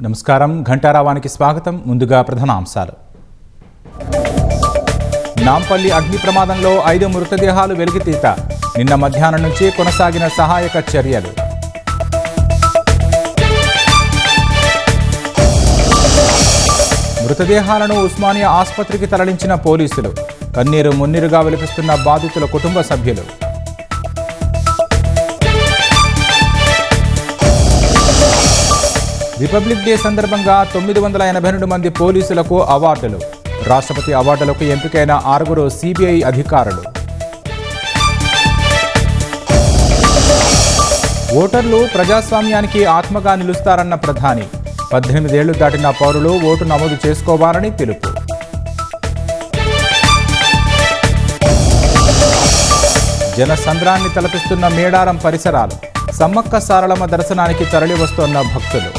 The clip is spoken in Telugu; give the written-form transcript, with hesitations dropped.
నమస్కారం, ఘంటారావానికి స్వాగతం. ముందుగా ప్రధానాంశాలు. నాంపల్లి అగ్ని ప్రమాదంలో 5 మృతదేహాలు వెలికితీత. నిన్న మధ్యాహ్నం నుంచి కొనసాగిన సహాయక చర్యలు. మృతదేహాలను ఉస్మానియా ఆసుపత్రికి తరలించిన పోలీసులు. కన్నీరు మున్నీరుగా విలపిస్తున్న బాధితుల కుటుంబ సభ్యులు. రిపబ్లిక్ డే సందర్భంగా 982 మంది పోలీసులకు అవార్డులు. రాష్ట్రపతి అవార్డులకు ఎంపికైన 6 సిబిఐ అధికారులు. ఓటర్లు ప్రజాస్వామ్యానికి ఆత్మగా నిలుస్తారన్న ప్రధాని. 18 ఏళ్లు దాటిన పౌరులు ఓటు నమోదు చేసుకోవాలని పిలుపు. జనసంద్రాన్ని తలపిస్తున్న మేడారం పరిసరాలు. సమ్మక్క సారలమ్మ దర్శనానికి తరలివస్తోన్న భక్తులు.